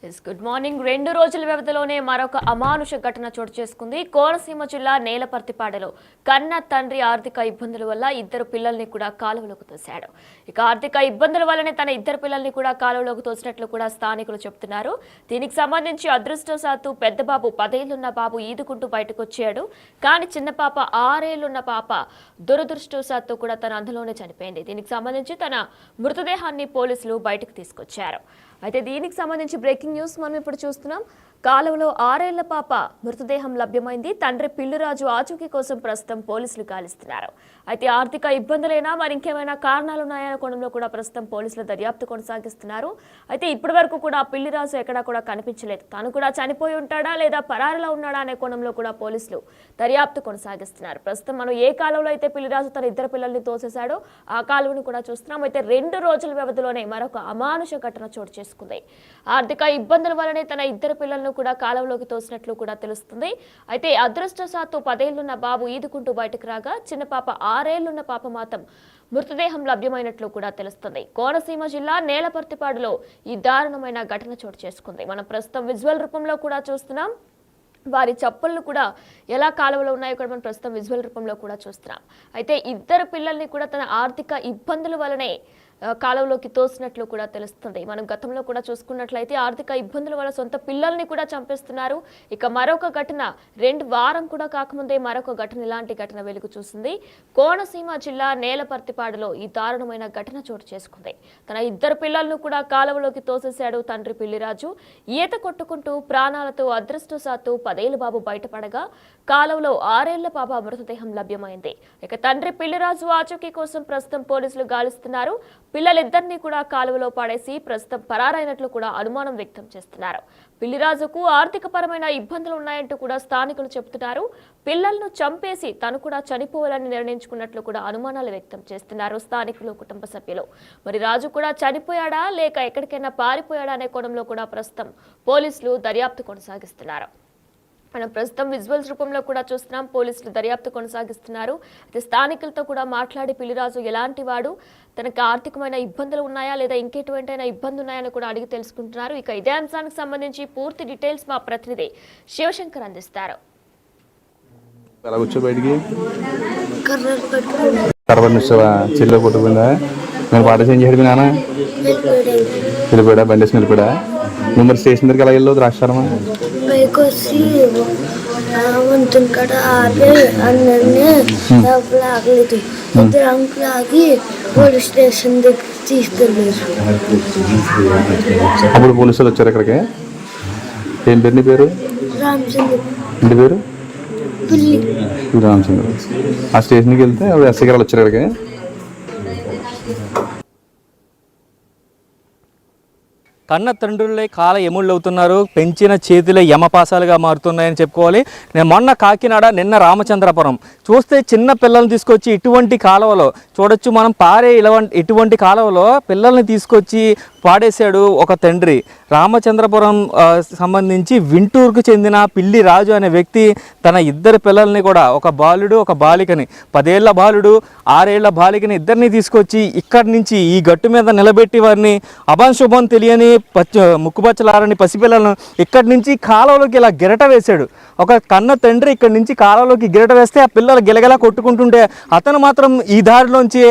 Good morning. 2 రోజుల వ్యవధిలోనే మరొక అమానుష ఘటన చోటు చేసుకుంది. కోనసీమ జిల్లా నేలపర్తిపాడులో కన్న తండ్రి ఆర్థిక ఇబ్బందుల వల్ల ఇద్దరు పిల్లల్ని కూడా కాలువలోకి తోశాడు. ఇక ఆర్థిక ఇబ్బందుల వల్లనే తన ఇద్దరు పిల్లల్ని కూడా కాలువలోకి తోసినట్లు కూడా స్థానికులు చెబుతున్నారు. దీనికి సంబంధించి అదృష్టవశాత్తు పెద్ద బాబు 10 ఏళ్లున్న బాబు ఈదుకుంటూ బయటకు వచ్చాడు. కానీ చిన్న పాప 6 ఏళ్లున్న పాప దురదృష్టవశాత్తు కూడా తన అందులోనే చనిపోయింది. దీనికి సంబంధించి తన మృతదేహాన్ని పోలీసులు బయటకు తీసుకొచ్చారు. అయితే దీనికి సంబంధించి బ్రేకింగ్ న్యూస్ మనం ఇప్పుడు చూస్తున్నాం. కాలువలో 6 ఏళ్ల పాప మృతదేహం లభ్యమైంది. తండ్రి పిల్లిరాజు ఆచూకీ కోసం ప్రస్తుతం పోలీసులు గాలిస్తున్నారు. అయితే ఆర్థిక ఇబ్బందులైనా మరి ఇంకేమైనా కారణాలు ఉన్నాయనే కోణంలో కూడా ప్రస్తుతం పోలీసులు దర్యాప్తు కొనసాగిస్తున్నారు. అయితే ఇప్పటి వరకు కూడా పిల్లిరాజు ఎక్కడా కూడా కనిపించలేదు. తాను కూడా చనిపోయి ఉంటాడా లేదా పరారిలో ఉన్నాడా అనే కోణంలో కూడా పోలీసులు దర్యాప్తు కొనసాగిస్తున్నారు. ప్రస్తుతం మనం ఏ కాలువలో అయితే పిల్లిరాజు తన ఇద్దరు పిల్లల్ని తోసేశాడో ఆ కాలువను కూడా చూస్తున్నాం. అయితే 2 రోజుల వ్యవధిలోనే మరొక అమానుష ఘటన చోటు చేసుకుంది. ఆర్థిక ఇబ్బందుల వల్లనే తన ఇద్దరు పిల్లలను కూడా కాలువలోకి తోసినట్లు కూడా తెలుస్తుంది. అయితే అదృష్టవశాత్తు 10 ఏళ్లున్న బాబు ఈదుకుంటూ బయటకు రాగా చిన్న పాప 6 ఏళ్లున్న పాప మాత్రం మృతదేహం లభ్యమైనట్లు కూడా తెలుస్తుంది. కోనసీమ జిల్లా నేలపర్తిపాడులో ఈ దారుణమైన ఘటన చోటు చేసుకుంది. మనం ప్రస్తుతం విజువల్ రూపంలో కూడా చూస్తున్నాం. వారి చప్పుళ్ళు కూడా ఎలా కాలువలో ఉన్నాయో కూడా మనం ప్రస్తుతం విజువల్ రూపంలో కూడా చూస్తున్నాం. అయితే ఇద్దరు పిల్లల్ని కూడా తన ఆర్థిక ఇబ్బందుల వల్లనే కాలువలోకి తోసినట్లు కూడా తెలుస్తుంది. మనం గతంలో కూడా చూసుకున్నట్లయితే ఆర్థిక ఇబ్బందుల వల్ల సొంత పిల్లల్ని కూడా చంపేస్తున్నారు. ఇక మరొక ఘటన 2 వారం కూడా కాకముందే మరొక ఘటన ఇలాంటి ఘటన వెలుగు చూసింది. కోనసీమ జిల్లా నేలపర్తిపాడులో ఈ దారుణమైన ఘటన చోటు చేసుకుంది. తన ఇద్దరు పిల్లలను కూడా కాలువలోకి తోసేశాడు తండ్రి పిల్లిరాజు. ఈత కొట్టుకుంటూ ప్రాణాలతో అదృష్టవశాత్తు 10 ఏళ్ల బాబు బయటపడగా కాలువలో 6 ఏళ్ల పాప మృతదేహం లభ్యమైంది. ఇక తండ్రి పిల్లిరాజు ఆచూకీ కోసం ప్రస్తుతం పోలీసులు గాలిస్తున్నారు. పిల్లలిద్దరినీ కూడా కాలువలో పడేసి ప్రస్తుతం పరారైనట్లు కూడా అనుమానం వ్యక్తం చేస్తున్నారు. పిల్లిరాజుకు ఆర్థిక పరమైన ఇబ్బందులు ఉన్నాయంటూ కూడా స్థానికులు చెబుతున్నారు. పిల్లలను చంపేసి తను కూడా చనిపోవాలని నిర్ణయించుకున్నట్లు కూడా అనుమానాలు వ్యక్తం చేస్తున్నారు స్థానికులు, కుటుంబ సభ్యులు. మరి రాజు కూడా చనిపోయాడా లేక ఎక్కడికైనా పారిపోయాడా అనే కోణంలో కూడా ప్రస్తుతం పోలీసులు దర్యాప్తు కొనసాగిస్తున్నారు. మనం ప్రస్తుతం విజువల్స్ రూపంలో కూడా చూస్తున్నాం. పోలీసులు దర్యాప్తు కొనసాగిస్తున్నారు. అయితే స్థానికులతో కూడా మాట్లాడి పిల్లిరాజు ఎలాంటి వాడు, తనకు ఆర్థికమైన ఇబ్బందులు ఉన్నాయా లేదా ఇంకెటువంటైనా ఇబ్బంది ఉన్నాయని కూడా అడిగి తెలుసుకుంటున్నారు. ఇక ఇదే అంశానికి సంబంధించి పూర్తి డీటెయిల్స్ మా ప్రతినిధి శివశంకర్ అందిస్తారు. చెల్లో కొట్టుకుందా నేను పాఠశాల చేయడం నాన్న వెళ్ళిపోయా బండి వేసి వెళ్ళిపోయా. నువ్వు మరి స్టేషన్ దగ్గరికి ఎలా వెళ్ళవు ద్రాక్షారమా పైకి వచ్చి వంతుని కాడ ఆపి అందరినీ లాగలేదు. ఇద్దరు అంకులు ఆగి పోలీస్ స్టేషన్ దగ్గర తీసుకెళ్ళారు. అప్పుడు పోలీసులు వచ్చారు ఇక్కడికి. ఏం పేరు నీ పేరు? రామచంద్ర. ఇంటి పేరు పిల్లి రామచంద్ర. ఆ స్టేషన్కి వెళ్తే అప్పుడు ఎస్ఐ గారు వచ్చారు ఇక్కడికి. కన్న తండ్రులే కాల ఎముళ్ళు అవుతున్నారు, పెంచిన చేతులే యమపాసాలుగా మారుతున్నాయని చెప్పుకోవాలి. నేను మొన్న కాకినాడ, నిన్న రామచంద్రపురం చూస్తే చిన్న పిల్లల్ని తీసుకొచ్చి ఇటువంటి కాలువలో చూడొచ్చు మనం. ఇటువంటి కాలువలో పిల్లల్ని తీసుకొచ్చి పాడేశాడు ఒక తండ్రి. రామచంద్రపురం సంబంధించి వింటూరుకు చెందిన పిల్లి రాజు అనే వ్యక్తి తన ఇద్దరు పిల్లల్ని కూడా, ఒక బాలుడు ఒక బాలికని, 10 ఏళ్ల బాలుడు 6 ఏళ్ల బాలికని ఇద్దరిని తీసుకొచ్చి ఇక్కడి నుంచి ఈ గట్టు మీద నిలబెట్టి వారిని అభంశుభం తెలియని ముక్కుపచ్చలారని పసిపిల్లలను ఇక్కడి నుంచి కాలువలోకి ఇలా గిరట వేశాడు. ఒక కన్న తండ్రి ఇక్కడి నుంచి కాలువలోకి గిరట వేస్తే ఆ పిల్లలు గిలగలా కొట్టుకుంటుంటే అతను మాత్రం ఈ దారిలోంచి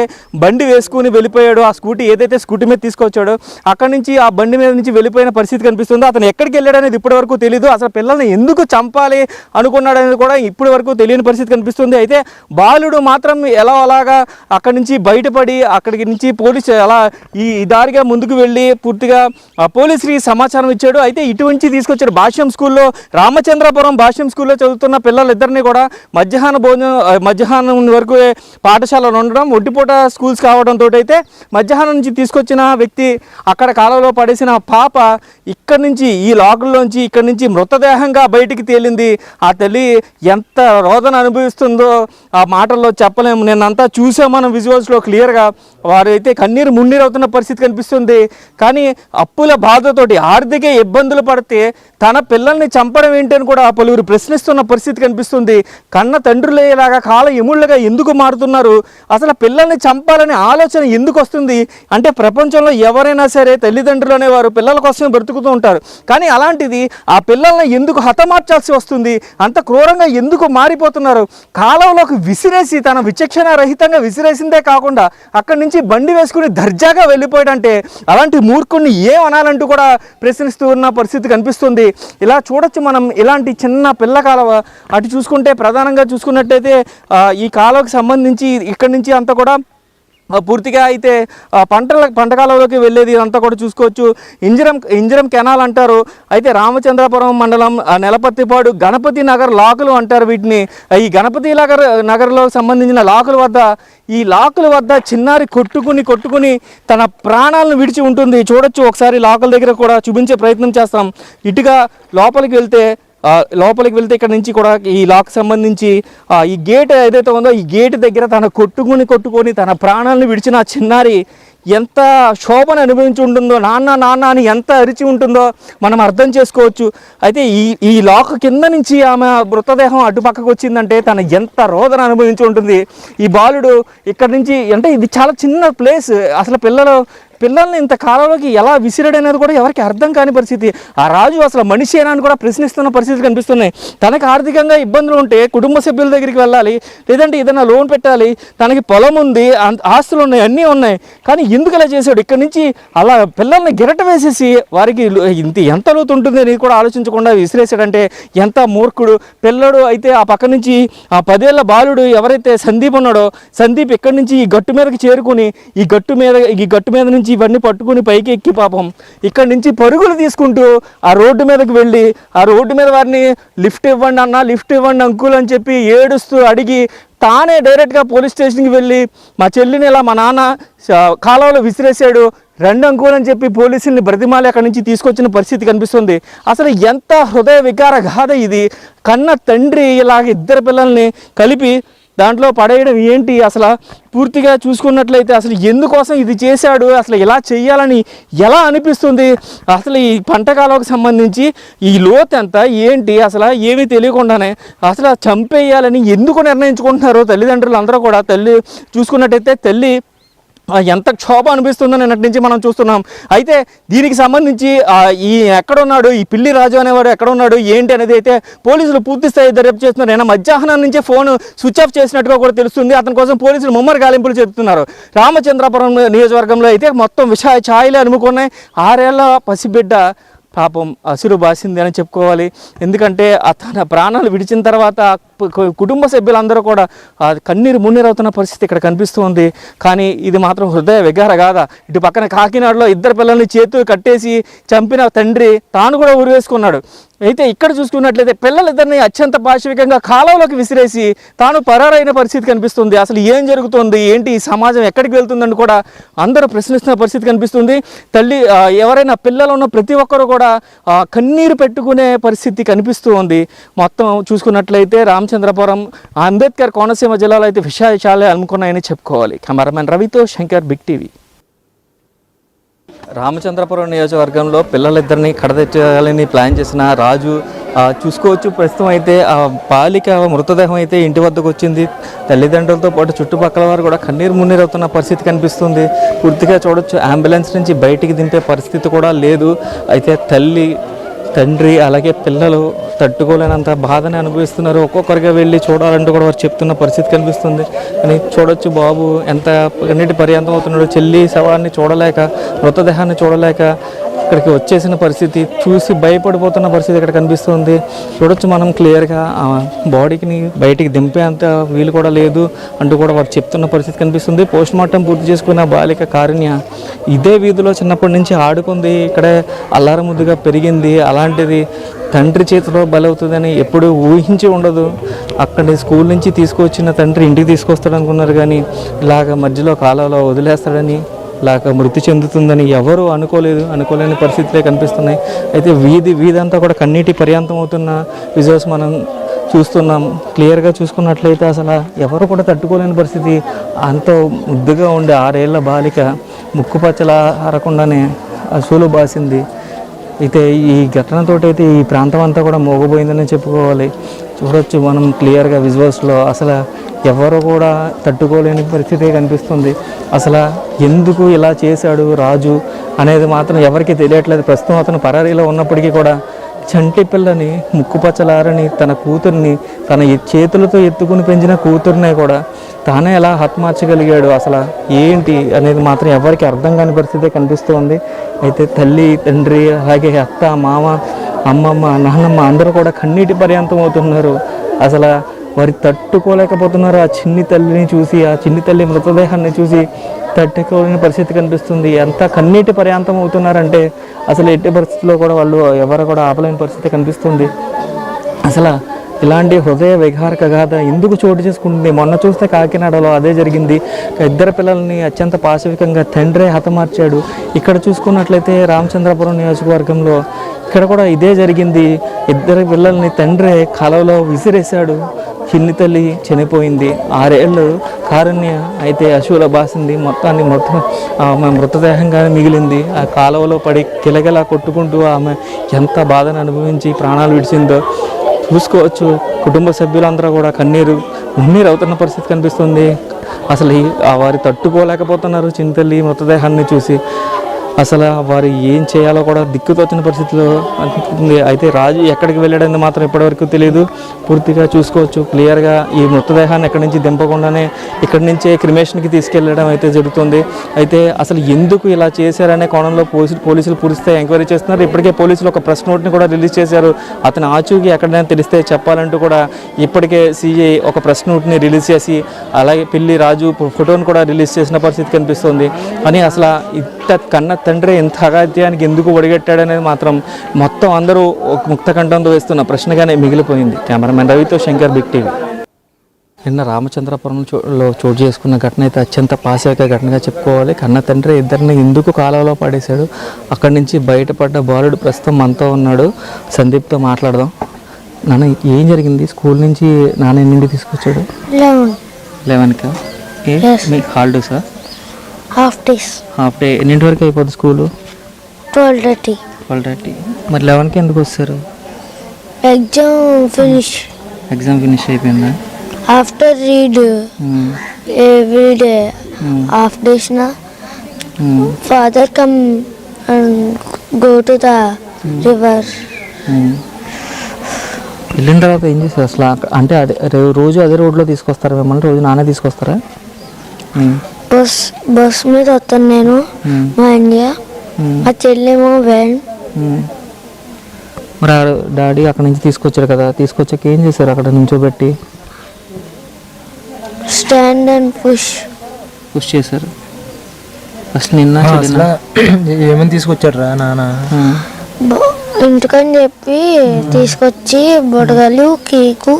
బండి వేసుకుని వెళ్ళిపోయాడు. ఆ స్కూటీ ఏదైతే స్కూటీ మీద తీసుకొచ్చాడో అక్కడి నుంచి ఆ బండి మీద నుంచి వెళ్ళిపోయిన పరిస్థితి కనిపిస్తుంది. అతను ఎక్కడికి వెళ్ళాడు అనేది ఇప్పటి వరకు తెలియదు. అసలు పిల్లల్ని ఎందుకు చంపాలి అనుకున్నాడు అనేది కూడా ఇప్పటి వరకు తెలియని పరిస్థితి కనిపిస్తుంది. అయితే బాలుడు మాత్రం ఎలా అలాగా అక్కడి నుంచి బయటపడి అక్కడికి నుంచి పోలీసు అలా ఈ దారిగా ముందుకు వెళ్ళి పూర్తిగా పోలీసుకి సమాచారం ఇచ్చాడు. అయితే ఇటువంటి తీసుకొచ్చాడు. భాష్యం స్కూల్లో, రామచంద్రపురం భాష్యం స్కూల్లో చదువుతున్న పిల్లలిద్దరినీ కూడా మధ్యాహ్నం వరకు పాఠశాలలో ఉండడం, ఒంటిపూట స్కూల్స్ కావడంతో అయితే మధ్యాహ్నం నుంచి తీసుకొచ్చిన వ్యక్తి అక్కడ కాలంలో పడేసిన పాప ఇక్కడి నుంచి ఈ లాకుల్లోంచి ఇక్కడి నుంచి మృతదేహంగా బయటికి తేలింది. ఆ తల్లి ఎంత రోదన అనుభవిస్తుందో ఆ మాటల్లో చెప్పలేము. నిన్నంతా చూసాం మనం విజువల్స్లో క్లియర్గా. వారైతే కన్నీరు మున్నీరు అవుతున్న పరిస్థితి కనిపిస్తుంది. కానీ అప్పుల బాధతోటి ఆర్థిక ఇబ్బందులు పడితే తన పిల్లల్ని చంపడం ఏంటని కూడా పలువురు ప్రశ్నిస్తున్న పరిస్థితి కనిపిస్తుంది. కన్న తండ్రులేలాగా కాల ఎముళ్ళగా ఎందుకు మారుతున్నారు? అసలు పిల్లల్ని చంపాలనే ఆలోచన ఎందుకు వస్తుంది? అంటే ప్రపంచంలో ఎవరైనా సరే తల్లిదండ్రులు అనేవారు పిల్లల కోసమే బ్రతుకుతూ ఉంటారు. కానీ అలాంటిది ఆ పిల్లల్ని ఎందుకు హతమార్చాల్సి వస్తుంది? అంత క్రూరంగా ఎందుకు మారిపోతున్నారు? కాలంలోకి విసిరేసి తన విచక్షణ రహితంగా విసిరేసిందే కాకుండా అక్కడి నుంచి బండి వేసుకుని దర్జాగా వెళ్ళిపోయాడంటే అలాంటి మూర్ఖుడిని ఏం అనాలంటూ కూడా ప్రశ్నిస్తూ ఉన్న పరిస్థితి కనిపిస్తుంది. ఇలా చూడొచ్చు మనం. ఇలాంటి చిన్న పిల్ల కాలువ అటు చూసుకుంటే ప్రధానంగా చూసుకున్నట్టయితే ఈ కాలువకి సంబంధించి ఇక్కడి నుంచి అంతా కూడా పూర్తిగా అయితే పంట కాలంలోకి వెళ్ళేది అంతా కూడా చూసుకోవచ్చు. ఇంజరం కెనాల్ అంటారు. అయితే రామచంద్రపురం మండలం నెలపర్తిపాడు గణపతి నగర్ లాకులు అంటారు వీటిని. ఈ గణపతి నగర్లో సంబంధించిన లాకుల వద్ద ఈ లాకుల వద్ద చిన్నారి కొట్టుకుని తన ప్రాణాలను విడిచి ఉంటుంది. చూడొచ్చు ఒకసారి లాకుల దగ్గర కూడా చూపించే ప్రయత్నం చేస్తాం. ఇటుగా లోపలికి వెళ్తే ఇక్కడ నుంచి కూడా ఈ లాక్ సంబంధించి ఈ గేట్ ఏదైతే ఉందో ఈ గేట్ దగ్గర తన కొట్టుకొని తన ప్రాణాలను విడిచిన చిన్నారి ఎంత శోభను అనుభవించి ఉంటుందో, నాన్న అని ఎంత అరిచి ఉంటుందో మనం అర్థం చేసుకోవచ్చు. అయితే ఈ లాక్ కింద నుంచి ఆమె మృతదేహం అటుపక్కకు వచ్చిందంటే తను ఎంత రోదన అనుభవించి ఉంటుంది. ఈ బాలుడు ఇక్కడ నుంచి అంటే ఇది చాలా చిన్న ప్లేస్. అసలు పిల్లల్ని ఇంత కాలంలోకి ఎలా విసిరాడనేది కూడా ఎవరికి అర్థం కాని పరిస్థితి. ఆ రాజు అసలు మనిషి అని కూడా ప్రశ్నిస్తున్న పరిస్థితి కనిపిస్తున్నాయి. తనకు ఆర్థికంగా ఇబ్బందులు ఉంటే కుటుంబ సభ్యుల దగ్గరికి వెళ్ళాలి, లేదంటే ఏదైనా లోన్ పెట్టాలి, తనకి పొలం ఉంది, ఆస్తులు ఉన్నాయి, అన్నీ ఉన్నాయి. కానీ ఎందుకు ఇలా చేశాడు? ఇక్కడ నుంచి అలా పిల్లల్ని గిరట వేసేసి వారికి ఎంత లోతు ఉంటుంది అని కూడా ఆలోచించకుండా విసిరేసాడంటే ఎంత మూర్ఖుడు. పిల్లడు అయితే ఆ పక్క నుంచి ఆ 10 ఏళ్ల బాలుడు ఎవరైతే సందీప్ ఉన్నాడో, సందీప్ ఇక్కడి నుంచి ఈ గట్టు మీదకి చేరుకుని ఈ గట్టు మీద నుంచి ఇవన్నీ పట్టుకుని పైకి ఎక్కి పాపం ఇక్కడి నుంచి పరుగులు తీసుకుంటూ ఆ రోడ్డు మీదకి వెళ్ళి ఆ రోడ్డు మీద వారిని లిఫ్ట్ ఇవ్వండి అంకుల్ అని చెప్పి ఏడుస్తూ అడిగి తానే డైరెక్ట్గా పోలీస్ స్టేషన్కి వెళ్ళి మా చెల్లిని ఇలా మా నాన్న కాలువలో విసిరేసాడు, 2 అంకులు అని చెప్పి పోలీసుల్ని బ్రతిమాలి అక్కడి నుంచి తీసుకొచ్చిన పరిస్థితి కనిపిస్తుంది. అసలు ఎంత హృదయ వికార గాథ ఇది. కన్న తండ్రి ఇలాగ 2 పిల్లల్ని కలిపి దాంట్లో పడేయడం ఏంటి? అసలు పూర్తిగా చూసుకున్నట్లయితే అసలు ఎందుకోసం ఇది చేశాడు, అసలు ఇలా చేయాలని ఎలా అనిపిస్తుంది? అసలు ఈ పంట కాలంకి సంబంధించి ఈ లోతు ఎంత ఏంటి అసలు ఏమీ తెలియకుండానే అసలు చంపేయాలని ఎందుకు నిర్ణయించుకుంటున్నారో తల్లిదండ్రులు అందరూ కూడా. చూసుకున్నట్టయితే తల్లి ఎంత క్షోభ అనిపిస్తుందో నిన్నటి నుంచి మనం చూస్తున్నాం. అయితే దీనికి సంబంధించి ఎక్కడున్నాడు ఈ పిల్లి రాజు అనేవాడు, ఎక్కడున్నాడు ఏంటి అనేది అయితే పోలీసులు పూర్తి స్థాయి దర్యాప్తు చేస్తున్నారు. నిన్న మధ్యాహ్నం నుంచే ఫోన్ స్విచ్ ఆఫ్ చేసినట్టుగా కూడా తెలుస్తుంది. అతని కోసం పోలీసులు ముమ్మర గాలింపులు చెప్తున్నారు. రామచంద్రపురం నియోజకవర్గంలో అయితే మొత్తం ఛాయలే అనుకున్నాయి. 6 ఏళ్ల పసిబిడ్డ పాపం అసురు బాసింది అని చెప్పుకోవాలి. ఎందుకంటే తన ప్రాణాలు విడిచిన తర్వాత కుటుంబ సభ్యులందరూ కూడా కన్నీరు మున్నీరవుతున్న పరిస్థితి ఇక్కడ కనిపిస్తుంది. కానీ ఇది మాత్రం హృదయ విగార కాదా. ఇటు పక్కన కాకినాడలో 2 పిల్లల్ని చేతులు కట్టేసి చంపిన తండ్రి తాను కూడా ఉరివేసుకున్నాడు. అయితే ఇక్కడ చూసుకున్నట్లయితే పిల్లలిద్దరిని అత్యంత పాశవికంగా కాలంలోకి విసిరేసి తాను పరారైన పరిస్థితి కనిపిస్తుంది. అసలు ఏం జరుగుతుంది ఏంటి, ఈ సమాజం ఎక్కడికి వెళ్తుందని కూడా అందరూ ప్రశ్నిస్తున్న పరిస్థితి కనిపిస్తుంది. ఎవరైనా పిల్లలు ఉన్న ప్రతి ఒక్కరు కూడా కన్నీరు పెట్టుకునే పరిస్థితి కనిపిస్తూ ఉంది. మొత్తం చూసుకున్నట్లయితే రామచంద్రపురం అంబేద్కర్ కోనసీమ జిల్లాలో అయితే విషయాలే అనుకున్నాయని చెప్పుకోవాలి. కెమెరామెన్ రవితో శంకర్, బిగ్ టీవీ. రామచంద్రపురం నియోజకవర్గంలో పిల్లలిద్దరిని కడతెచ్చాలని ప్లాన్ చేసిన రాజు చూసుకోవచ్చు. ప్రస్తుతం అయితే ఆ బాలిక మృతదేహం అయితే ఇంటి వద్దకు వచ్చింది. తల్లిదండ్రులతో పాటు చుట్టుపక్కల వారు కూడా కన్నీరు మున్నీరవుతున్న పరిస్థితి కనిపిస్తుంది. పూర్తిగా చూడొచ్చు, అంబులెన్స్ నుంచి బయటికి దింపే పరిస్థితి కూడా లేదు. అయితే తల్లి, తండ్రి అలాగే పిల్లలు తట్టుకోలేనంత బాధని అనుభవిస్తున్నారు. ఒక్కొక్కరిగా వెళ్ళి చూడాలంటూ కూడా వారు చెప్తున్న పరిస్థితి కనిపిస్తుంది. కానీ చూడొచ్చు బాబు ఎంత కన్నీటి పర్యంతం అవుతున్నాడు. చెల్లి శవాన్ని చూడలేక, మృతదేహాన్ని చూడలేక ఇక్కడికి వచ్చేసిన పరిస్థితి, చూసి భయపడిపోతున్న పరిస్థితి ఇక్కడ కనిపిస్తుంది. చూడొచ్చు మనం క్లియర్గా బాడీని బయటికి దింపేంత వీలు కూడా లేదు అంటూ కూడా వారు చెప్తున్న పరిస్థితి కనిపిస్తుంది. పోస్ట్ మార్టం పూర్తి చేసుకున్న బాలిక కారుణ్య ఇదే వీధిలో చిన్నప్పటి నుంచి ఆడుకుంది, ఇక్కడే అల్లారముద్దుగా పెరిగింది. అలాంటిది తండ్రి చేతిలో బలవుతుందని ఎప్పుడు ఊహించి ఉండదు. అక్కడి స్కూల్ నుంచి తీసుకొచ్చిన తండ్రి ఇంటికి తీసుకొస్తాడు అనుకున్నారు, కానీ ఇలాగ మధ్యలో కాలంలో వదిలేస్తాడని, ఇలాగ మృతి చెందుతుందని ఎవరు అనుకోలేని పరిస్థితులే కనిపిస్తున్నాయి. అయితే వీధి అంతా కూడా కన్నీటి పర్యంతం అవుతున్న విజువల్స్ మనం చూస్తున్నాం. క్లియర్గా చూసుకున్నట్లయితే అసలు ఎవరు కూడా తట్టుకోలేని పరిస్థితి. అంత ముద్దుగా ఉండే 6 ఏళ్ల బాలిక ముక్కుపచ్చల అరకుండానే అసూలు బాసింది. అయితే ఈ ఘటనతోటి అయితే ఈ ప్రాంతం అంతా కూడా మోగపోయిందని చెప్పుకోవాలి. చూడొచ్చు మనం క్లియర్గా విజువల్స్లో అసలు ఎవరు కూడా తట్టుకోలేని పరిస్థితి కనిపిస్తుంది. అసలు ఎందుకు ఇలా చేశాడు రాజు అనేది మాత్రం ఎవరికి తెలియట్లేదు. ప్రస్తుతం అతను పరారీలో ఉన్నప్పటికీ కూడా చంటి పిల్లని ముక్కుపచ్చలారని తన కూతుర్ని తన చేతులతో ఎత్తుకుని పెంచిన కూతుర్నే కూడా తానే ఎలా హతమార్చగలిగాడు అసలు ఏంటి అనేది మాత్రం ఎవరికి అర్థం కాని పరిస్థితి కనిపిస్తుంది. అయితే తల్లి తండ్రి అలాగే అత్త మామ అమ్మమ్మ నాన్నమ్మ అందరూ కూడా కన్నీటి పర్యంతం అవుతున్నారు. అసలు వారి తట్టుకోలేకపోతున్నారు. ఆ చిన్ని తల్లిని చూసి ఆ చిన్ని తల్లి మృతదేహాన్ని చూసి తట్టుకోలేని పరిస్థితి కనిపిస్తుంది. ఎంత కన్నీటి పర్యాంతం అవుతున్నారంటే అసలు ఎట్టి పరిస్థితుల్లో కూడా వాళ్ళు ఎవరు కూడా ఆపలేని పరిస్థితి కనిపిస్తుంది. అసలు ఇలాంటి హృదయ విహారక గాథ ఎందుకు చోటు చేసుకుంటుంది? మొన్న చూస్తే కాకినాడలో అదే జరిగింది. ఇద్దరు పిల్లల్ని అత్యంత పాశవికంగా తండ్రే హతమార్చాడు. ఇక్కడ చూసుకున్నట్లయితే రామచంద్రపురం నియోజకవర్గంలో ఇక్కడ కూడా ఇదే జరిగింది. ఇద్దరు పిల్లల్ని తండ్రే కాలువలో విసిరేశాడు. చిన్ని తల్లి చనిపోయింది. 6 ఏళ్ళు కారుణ్య అయితే అశువుల బాసింది. ఆమె మృతదేహంగానే మిగిలింది. ఆ కాలువలో పడి కిలకిలా కొట్టుకుంటూ ఆమె ఎంత బాధను అనుభవించి ప్రాణాలు విడిచిందో చూసుకోవచ్చు. కుటుంబ సభ్యులందరూ కూడా కన్నీరు అవుతున్న పరిస్థితి కనిపిస్తుంది. అసలు వారు తట్టుకోలేకపోతున్నారు చిన్న తల్లి మృతదేహాన్ని చూసి. అసలు వారు ఏం చేయాలో కూడా దిక్కుతోచిన పరిస్థితిలో అనిపిస్తుంది. అయితే రాజు ఎక్కడికి వెళ్ళాడని మాత్రం ఇప్పటివరకు తెలియదు. పూర్తిగా చూసుకోవచ్చు క్లియర్గా ఈ మృతదేహాన్ని ఎక్కడి నుంచి దింపకుండానే ఇక్కడి నుంచే క్రిమేషన్కి తీసుకెళ్ళడం అయితే జరుగుతుంది. అయితే అసలు ఎందుకు ఇలా చేశారనే కోణంలో పోలీసులు పూరిస్తే ఎంక్వైరీ చేస్తున్నారు. ఇప్పటికే పోలీసులు ఒక ప్రెస్ నోట్ని కూడా రిలీజ్ చేశారు. అతని ఆచూకీ ఎక్కడైనా తెలిస్తే చెప్పాలంటూ కూడా ఇప్పటికే సిఐ ఒక ప్రెస్ నోట్ని రిలీజ్ చేసి అలాగే పిల్లి రాజు ఫోటోను కూడా రిలీజ్ చేసిన పరిస్థితి కనిపిస్తుంది. అని అసలు కన్న తండ్రి ఇంత అగాధ్యానికి ఎందుకు ఒడిగట్టాడనేది మాత్రం మొత్తం అందరూ ఒక ముక్త కంఠంతో వేస్తున్న ప్రశ్నగానే మిగిలిపోయింది. కెమెరామెన్ రవితో శంకర్, బిగ్ టీవీ. నిన్న రామచంద్రపురంలో చోటు చేసుకున్న ఘటన అయితే అత్యంత పాశవిక ఘటనగా చెప్పుకోవాలి. కన్న తండ్రి ఇద్దరిని ఎందుకు కాలువలో పడేశాడు, అక్కడి నుంచి బయటపడ్డ బాలుడు ప్రస్తుతం మనతో ఉన్నాడు. సందీప్తో మాట్లాడదాం. నాన్న ఏం జరిగింది? స్కూల్ నుంచి నాన్న ఎన్నింటికి తీసుకొచ్చాడు? 11కా? మీకు హాలిడేసా? Half day. ఎన్నింటి వరకు అయిపోద్ది స్కూలు? 12:30. మరి 11కి ఎందుకు వస్తారు? ఎగ్జామ్ ఫినిష్ అయిపోయిందా? After read every day half days నా father come and go to the river. వెళ్ళిన తర్వాత ఏం చేస్తారు అసలు? అంటే అదే రోజు అదే రోడ్లో తీసుకొస్తారా మిమ్మల్ని? రోజు నానే తీసుకొస్తారా? బస్ మీద వస్తాను నేను, మా ఇండియా, మా చెల్లెమో వ్యాన్. మరి డాడీ అక్కడ నుంచి తీసుకొచ్చారు కదా, తీసుకొచ్చాక ఏం చేశారు? అక్కడ నుంచోబెట్టి స్టాండ్ అండ్ పుష్ చేశారు. ఫస్ట్ నిన్న ఏమని తీసుకొచ్చాడు రా నాన్న? ఇంటికని చెప్పి తీసుకొచ్చి బొడగలు కేకు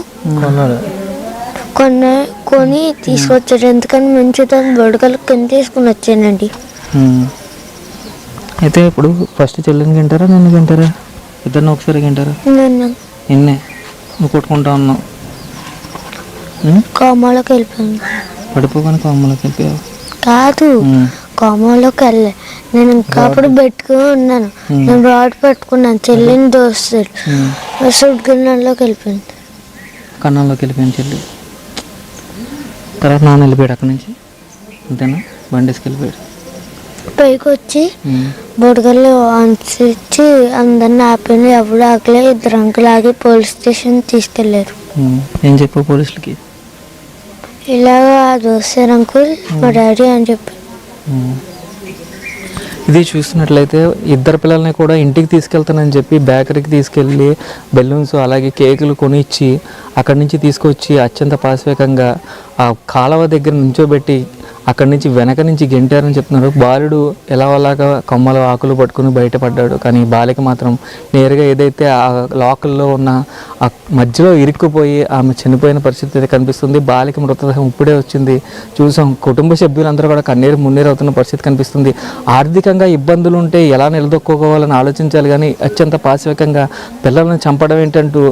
కొని తీసుకొచ్చాడు. ఎందుకని మంచిదని బొడగలు కింద తీసుకుని వచ్చానండి. అయితే ఇప్పుడు ఫస్ట్ చెల్లిని తింటారా నన్ను తింటారా? ఇద్దరిని ఒకసారి తింటారా? నిన్నే నువ్వు కొట్టుకుంటా ఉన్నావు. కోమాలోకి వెళ్ళిపోయాను. పడిపోగానే కోమాలోకి వెళ్ళిపోయావు? కాదు, కోమాలోకి వెళ్ళే. నేను ఇంకా అప్పుడు పెట్టుకుని ఉన్నాను. నేను రాడ్ పెట్టుకున్నాను. చెల్లిని దోస్తాడు. సుడ్ గిన్నెలోకి వెళ్ళిపోయింది. కన్నంలోకి వెళ్ళిపోయింది చెల్లి. తర్వాత నాన్న వెళ్ళిపోయాడు అక్కడి నుంచి, అంతేనా? బండేసుకు వెళ్ళిపోయాడు. పైకి వచ్చి బొడగలు ఇచ్చి అందరిని ఆపిన. ఎవరు ఆకలే. 2 అంకులు ఆగి పోలీస్ స్టేషన్ తీసుకెళ్లారు. ఏం చెప్పు పోలీసులకి? ఇలాగా దోస్తారు అంకుల్ మా డాడీ అని చెప్పి. ఇది చూస్తున్నట్లయితే ఇద్దరు పిల్లల్ని కూడా ఇంటికి తీసుకెళ్తానని చెప్పి బేకరీకి తీసుకెళ్ళి బెలూన్స్ అలాగే కేకులు కొనిచ్చి అక్కడి నుంచి తీసుకొచ్చి అత్యంత పాశవికంగా ఆ కాలువ దగ్గర నుంచోబెట్టి అక్కడి నుంచి వెనక నుంచి గెంటారని చెప్తున్నారు. బాలుడు ఎలా అలాగా కొమ్మలు ఆకులు పట్టుకుని బయటపడ్డాడు. కానీ బాలిక మాత్రం నేరుగా ఏదైతే ఆ లోకల్లో ఉన్న ఆ మధ్యలో ఇరుక్కుపోయి ఆమె చనిపోయిన పరిస్థితి కనిపిస్తుంది. బాలిక మృతదేహం ఇప్పుడే వచ్చింది, చూసాం. కుటుంబ సభ్యులందరూ కూడా కన్నీరు మున్నీరు అవుతున్న పరిస్థితి కనిపిస్తుంది. ఆర్థికంగా ఇబ్బందులు ఉంటే ఎలా నిలదొక్కుకోవాలని ఆలోచించాలి, కానీ అత్యంత పాశవికంగా పిల్లలను చంపడం ఏంటంటూ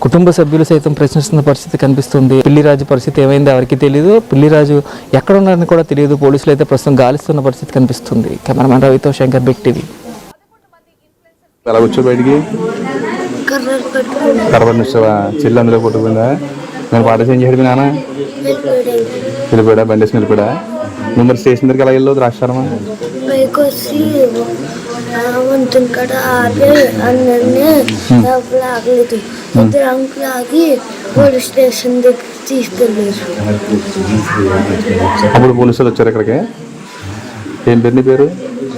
కుటుంబ సభ్యులు సైతం ప్రశ్నిస్తున్న పరిస్థితి కనిపిస్తుంది. పిల్లిరాజు పరిస్థితి ఏమైంది ఎవరికి తెలియదు. పిల్లిరాజు ఎక్కడ ఉన్నారని కూడా తెలియదు. పోలీసులు అయితే ప్రస్తుతం గాలిస్తున్న పరిస్థితి కనిపిస్తుంది. కెమెరామెన్ రవితో శంకర్, బిగ్ టీవీ. ఎలా వచ్చావు బయటికి? కర్రలు పెట్టుకున్నాను. కరబడి వచ్చావా? చెల్లి అందులో కొట్టుకుందా? నేను పాట చేంజ్ చేయడు మీ నాన్న వెళ్ళిపోయాడా? బండి వేసుకుని వెళ్ళిపోయాడా? నువ్వు మరి స్టేషన్ దగ్గరికి ఎలా వెళ్ళావు? ద్రాక్షారమా పైకి వచ్చి వంతుని కాడ ఆపి అందరినీ లోపల ఆగలేదు. ఇద్దరు అంకులు ఆగి పోలీస్ స్టేషన్ దగ్గర తీసుకెళ్ళారు. అప్పుడు పోలీసులు వచ్చారు ఇక్కడికి. ఏం పేరు నీ పేరు?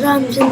రామచంద్ర.